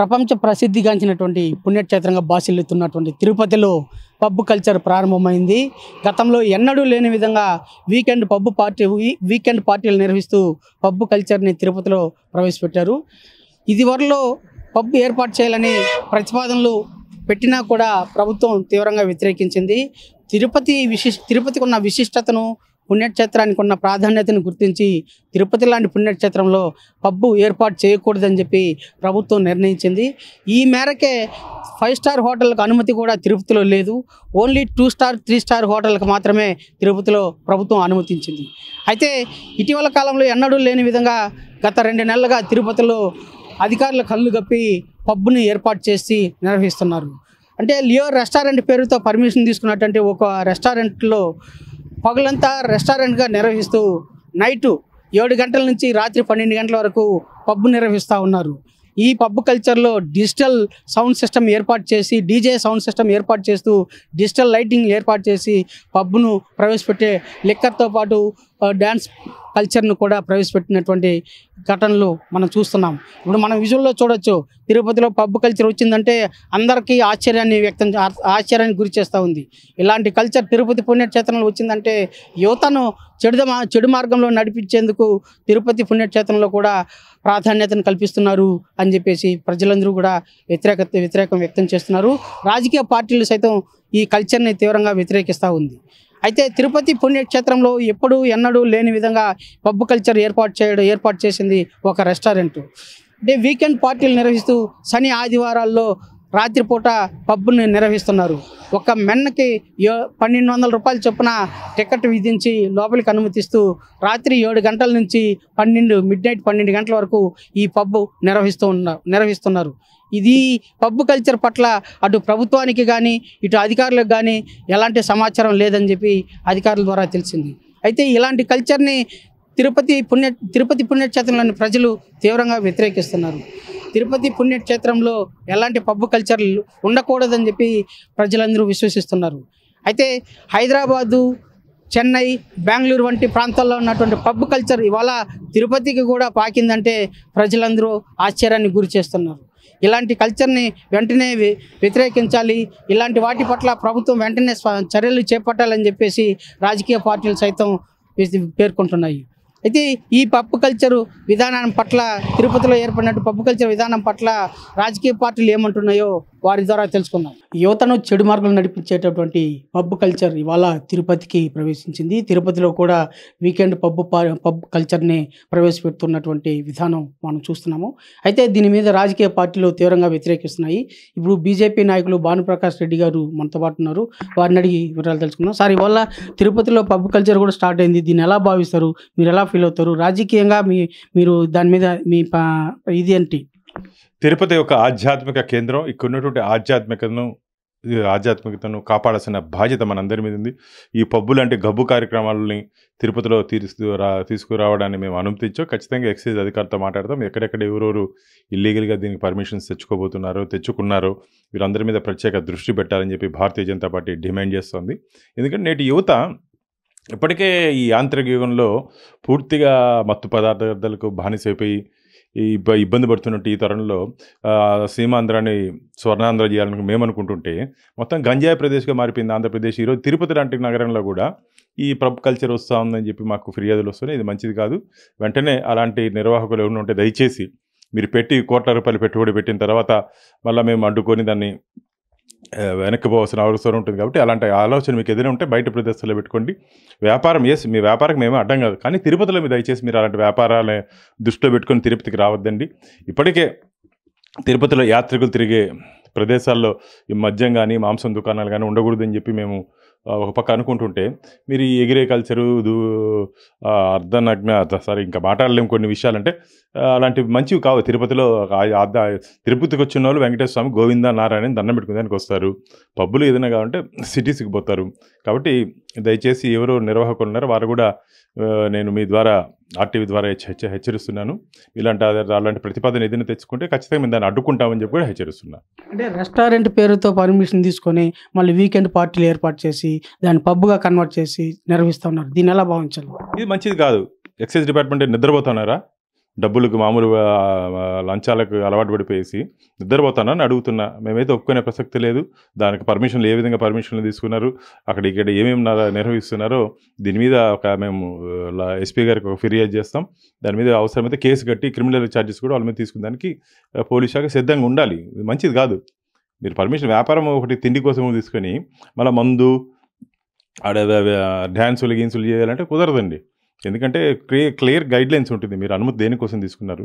ప్రపంచ ప్రసిద్ధిగాంచినటువంటి పుణ్యక్షేత్రంగా బాసిల్లుతున్నటువంటి తిరుపతిలో pub culture ప్రారంభమైంది. గతంలో ఎన్నడూ లేని విధంగా వీకెండ్ పార్టీలు నిర్వహిస్తూ పబ్ కల్చర్ని తిరుపతిలో ప్రవేశపెట్టారు. ఇదివరలో పబ్ ఏర్పాటు చేయాలని ప్రతిపాదనలు పెట్టినా కూడా ప్రభుత్వం తీవ్రంగా వ్యతిరేకించింది. తిరుపతికి ఉన్న విశిష్టతను, పుణ్యక్షేత్రానికి ఉన్న ప్రాధాన్యతను గుర్తించి తిరుపతి లాంటి పుణ్యక్షేత్రంలో పబ్బు ఏర్పాటు చేయకూడదని చెప్పి ప్రభుత్వం నిర్ణయించింది. ఈ మేరకే 5 స్టార్ హోటళ్ళకు అనుమతి కూడా తిరుపతిలో లేదు. ఓన్లీ 2 స్టార్ 3 స్టార్ హోటళ్ళకు మాత్రమే తిరుపతిలో ప్రభుత్వం అనుమతించింది. అయితే ఇటీవల కాలంలో ఎన్నడూ లేని విధంగా గత 2 నెలలుగా తిరుపతిలో అధికారుల కళ్ళు గప్పి పబ్బుని ఏర్పాటు చేసి నిర్వహిస్తున్నారు. అంటే లియో రెస్టారెంట్ పేరుతో పర్మిషన్ తీసుకున్నటువంటి ఒక రెస్టారెంట్లో పగలంతా రెస్టారెంట్గా నిర్వహిస్తూ నైటు 7 గంటల నుంచి రాత్రి 12 గంటల వరకు పబ్బు నిర్వహిస్తూ ఉన్నారు. ఈ పబ్ కల్చర్లో డిజిటల్ సౌండ్ సిస్టమ్ ఏర్పాటు చేసి, డీజే సౌండ్ సిస్టమ్ ఏర్పాటు చేస్తూ, డిజిటల్ లైటింగ్ ఏర్పాటు చేసి పబ్బును ప్రవేశపెట్టే లిక్కర్తో పాటు డ్యాన్స్ కల్చర్ను కూడా ప్రవేశపెట్టినటువంటి ఘటనలు మనం చూస్తున్నాం. ఇప్పుడు మనం విజువల్లో చూడొచ్చు, తిరుపతిలో పబ్ కల్చర్ వచ్చిందంటే అందరికీ ఆశ్చర్యానికి గురి చేస్తూ ఉంది. ఇలాంటి కల్చర్ తిరుపతి పుణ్యక్షేత్రంలో వచ్చిందంటే యువతను చెడు మార్గంలో నడిపించేందుకు తిరుపతి పుణ్యక్షేత్రంలో కూడా ప్రాధాన్యతను కల్పిస్తున్నారు అని చెప్పేసి ప్రజలందరూ కూడా వ్యతిరేకం వ్యక్తం చేస్తున్నారు. రాజకీయ పార్టీలు సైతం ఈ కల్చర్ని తీవ్రంగా వ్యతిరేకిస్తూ ఉంది. అయితే తిరుపతి పుణ్యక్షేత్రంలో ఎన్నడూ లేని విధంగా పబ్ కల్చర్ ఏర్పాటు చేసింది ఒక రెస్టారెంట్. అంటే వీకెండ్ పార్టీలు నిర్వహిస్తూ శని ఆదివారాల్లో రాత్రిపూట పబ్బుని నిర్వహిస్తున్నారు. ఒక మెన్నకి 1200 రూపాయలు చొప్పున టికెట్ విధించి లోపలికి అనుమతిస్తూ రాత్రి 7 గంటల నుంచి మిడ్ నైట్ 12 గంటల వరకు ఈ పబ్బు నిర్వహిస్తున్నారు. ఇది పబ్ కల్చర్ పట్ల అటు ప్రభుత్వానికి కానీ ఇటు అధికారులకు కానీ ఎలాంటి సమాచారం లేదని చెప్పి అధికారుల ద్వారా తెలిసింది. అయితే ఇలాంటి కల్చర్ని తిరుపతి పుణ్యక్షేత్రంలోని ప్రజలు తీవ్రంగా వ్యతిరేకిస్తున్నారు. తిరుపతి పుణ్యక్షేత్రంలో ఎలాంటి పబ్ కల్చర్లు ఉండకూడదని చెప్పి ప్రజలందరూ విశ్వసిస్తున్నారు. అయితే హైదరాబాదు, చెన్నై, బెంగళూరు వంటి ప్రాంతాల్లో ఉన్నటువంటి పబ్ కల్చర్ ఇవాళ తిరుపతికి కూడా పాకిందంటే ప్రజలందరూ ఆశ్చర్యానికి గురి చేస్తున్నారు. ఇలాంటి కల్చర్ని వెంటనే వ్యతిరేకించాలి, ఇలాంటి వాటి పట్ల ప్రభుత్వం వెంటనే చర్యలు చేపట్టాలని చెప్పేసి రాజకీయ పార్టీలు సైతం పేర్కొంటున్నాయి. అయితే ఈ పబ్ కల్చరు విధానం పట్ల, తిరుపతిలో ఏర్పడినట్టు పబ్ కల్చర్ విధానం పట్ల రాజకీయ పార్టీలు ఏమంటున్నాయో వారి ద్వారా తెలుసుకుందాం. యువతను చెడు మార్గంలో నడిపించేటటువంటి పబ్ కల్చర్ ఇవాళ తిరుపతికి ప్రవేశించింది. తిరుపతిలో కూడా వీకెండ్ పబ్ కల్చర్ని ప్రవేశపెడుతున్నటువంటి విధానం మనం చూస్తున్నాము. అయితే దీని మీద రాజకీయ పార్టీలు తీవ్రంగా వ్యతిరేకిస్తున్నాయి. ఇప్పుడు బీజేపీ నాయకులు భానుప్రకాష్ రెడ్డి గారు మనతో పాటు ఉన్నారు. వారిని అడిగి వివరాలు తెలుసుకుందాం. సార్, ఇవాళ తిరుపతిలో పబ్ కల్చర్ కూడా స్టార్ట్ అయింది. దీన్ని ఎలా భావిస్తారు? మీరు ఎలా ఫీల్ అవుతారు? రాజకీయంగా మీరు దాని మీద మీ ఇది ఏంటి? తిరుపతి ఒక ఆధ్యాత్మిక కేంద్రం. ఇక్కడ ఉన్నటువంటి ఆధ్యాత్మికతను కాపాడాల్సిన బాధ్యత మనందరి మీద ఉంది. ఈ పబ్బు లాంటి గబ్బు కార్యక్రమాలని తిరుపతిలో తీసుకురావడాన్ని మేము అనుమతించాం. ఖచ్చితంగా ఎక్సైజ్ అధికారితో మాట్లాడతాం. ఎక్కడెక్కడ ఎవరెవరు ఇల్లీగల్గా దీనికి పర్మిషన్స్ తెచ్చుకున్నారో వీరందరి మీద ప్రత్యేక దృష్టి పెట్టాలని చెప్పి భారతీయ జనతా పార్టీ డిమాండ్ చేస్తుంది. ఎందుకంటే నేటి యువత ఇప్పటికే ఈ యాంత్రిక యుగంలో పూర్తిగా మత్తు పదార్థాలకు బానిసైపోయి ఇబ్బంది పడుతున్నట్టు ఈ తరంలో సీమాంధ్రాన్ని స్వర్ణాంధ్ర చేయాలని మేము అనుకుంటుంటే మొత్తం గంజాయి ప్రదేశ్గా మారిపోయింది ఆంధ్రప్రదేశ్. ఈరోజు తిరుపతి లాంటి నగరంలో కూడా ఈ పబ్ కల్చర్ వస్తూ ఉందని చెప్పి మాకు ఫిర్యాదులు వస్తున్నాయి. ఇది మంచిది కాదు. వెంటనే అలాంటి నిర్వాహకులు ఎవరు ఉంటే దయచేసి మీరు కోట్ల రూపాయలు పెట్టుబడి పెట్టిన తర్వాత మళ్ళీ మేము అడ్డుకొని దాన్ని వెనక్కి పోవాల్సిన అవసరం ఉంటుంది. కాబట్టి అలాంటి ఆలోచన మీకు ఏదైనా ఉంటే బయట ప్రదేశాల్లో పెట్టుకోండి. వ్యాపారం మీ వ్యాపారం మేమే అడ్డం కాదు, కానీ తిరుపతిలో మీరు దయచేసి మీరు అలాంటి వ్యాపారాలని దృష్టిలో పెట్టుకొని తిరుపతికి రావద్దండి. ఇప్పటికే తిరుపతిలో యాత్రికులు తిరిగే ప్రదేశాల్లో ఈ మద్యం కానీ మాంసం దుకాణాలు కానీ ఉండకూడదని చెప్పి మేము ఒక పక్క అనుకుంటుంటే మీరు ఈ ఎగిరే కల్చరు ఇంకా మాట్లాడలేము కొన్ని విషయాలంటే అలాంటివి మంచివి కావు. తిరుపతిలో తిరుపతికి వచ్చిన వాళ్ళు వెంకటేశ్వర స్వామి, గోవింద, నారాయణ దండం పెట్టుకునేదానికి వస్తారు. పబ్బులు ఏదైనా కావాలంటే సిటీస్కి పోతారు. కాబట్టి దయచేసి ఎవరు నిర్వాహకులు ఉన్నారో వారు కూడా నేను మీ ద్వారా ఆర్టీవీ ద్వారా హెచ్చరిస్తున్నాను. అలాంటి ప్రతిపాదన ఏదైనా తెచ్చుకుంటే ఖచ్చితంగా మేము దాన్ని అడ్డుకుంటామని చెప్పి కూడా హెచ్చరిస్తున్నాను. అంటే రెస్టారెంట్ పేరుతో పర్మిషన్ తీసుకొని మళ్ళీ వీకెండ్ పార్టీలు ఏర్పాటు చేసి దాన్ని పబ్గా కన్వర్ట్ చేసి నిర్వహిస్తూ ఉన్నారు. దీన్ని ఎలా భావించాలి? ఇది మంచిది కాదు. ఎక్సైజ్ డిపార్ట్మెంట్ నిద్రపోతున్నారా? డబ్బులకు మామూలు లంచాలకు అలవాటు పడిపోయేసి నిద్రపోతానని అడుగుతున్నా. మేమైతే ఒప్పుకునే ప్రసక్తి లేదు. దానికి పర్మిషన్లు ఏ విధంగా పర్మిషన్లు తీసుకున్నారు, అక్కడ ఇక్కడ ఏమేమి నిర్వహిస్తున్నారో దీని మీద మేము ఎస్పీ గారికి ఒక ఫిర్యాదు చేస్తాం. దాని మీద అవసరమైతే కేసు కట్టి క్రిమినల్ ఛార్జెస్ కూడా వాళ్ళ మీద తీసుకునే దానికి పోలీస్ శాఖ సిద్ధంగా ఉండాలి. మంచిది కాదు. మీరు పర్మిషన్ వ్యాపారం ఒకటి తిండి కోసం తీసుకొని మళ్ళీ మందు ఆడ డ్యాన్సులు గీన్సులు చేయాలంటే కుదరదండి. ఎందుకంటే క్లియర్ గైడ్లైన్స్ ఉంటుంది. మీరు అనుమతి దేనికోసం తీసుకున్నారు,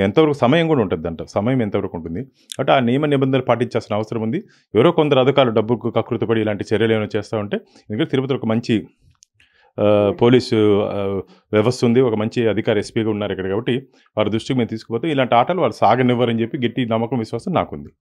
ఎంతవరకు సమయం కూడా ఉంటుంది అంట, సమయం ఎంతవరకు ఉంటుంది అంటే ఆ నియమ నిబంధనలు పాటించాల్సిన అవసరం ఉంది. ఎవరో కొందరు అధికారులు డబ్బుకు కకృతపడి ఇలాంటి చర్యలు ఏమైనా చేస్తూ ఉంటే, ఎందుకంటే తిరుపతిలో ఒక మంచి పోలీసు వ్యవస్థ ఉంది, ఒక మంచి అధికారి ఎస్పీగా ఉన్నారు ఇక్కడ. కాబట్టి వారి దృష్టికి మేము తీసుకుపోతే ఇలాంటి ఆటలు వాళ్ళు సాగనివ్వరని చెప్పి గట్టి నమ్మకం విశ్వాసం నాకుంది.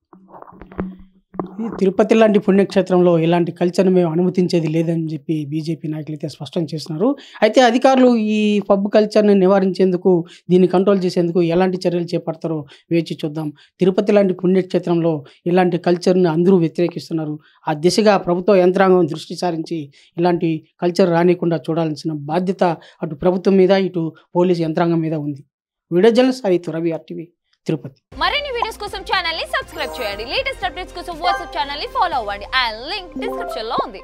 ఈ తిరుపతి లాంటి పుణ్యక్షేత్రంలో ఇలాంటి కల్చర్ని మేము అనుమతించేది లేదని చెప్పి బీజేపీ నాయకులు అయితే స్పష్టం చేస్తున్నారు. అయితే అధికారులు ఈ పబ్ కల్చర్ని నివారించేందుకు, దీన్ని కంట్రోల్ చేసేందుకు ఎలాంటి చర్యలు చేపడతారో వేచి చూద్దాం. తిరుపతి లాంటి పుణ్యక్షేత్రంలో ఇలాంటి కల్చర్ని అందరూ వ్యతిరేకిస్తున్నారు. ఆ దిశగా ప్రభుత్వ యంత్రాంగం దృష్టి సారించి ఇలాంటి కల్చర్ రానికుండా చూడాల్సిన బాధ్యత అటు ప్రభుత్వం మీద, ఇటు పోలీసు యంత్రాంగం మీద ఉంది. వీడియో జర్నలిస్ట్ హరితు, రవి, RTV, తిరుపతి. మరిన్ని వీడియోస్ కోసం ఛానల్ ని సబ్స్క్రైబ్ చేయండి. లేటెస్ట్ అప్డేట్స్ కోసం వాట్సాప్ ఛానల్ ని ఫాలో అవ్వండి. అండ్ లింక్ డిస్క్రిప్షన్ లో ఉంది.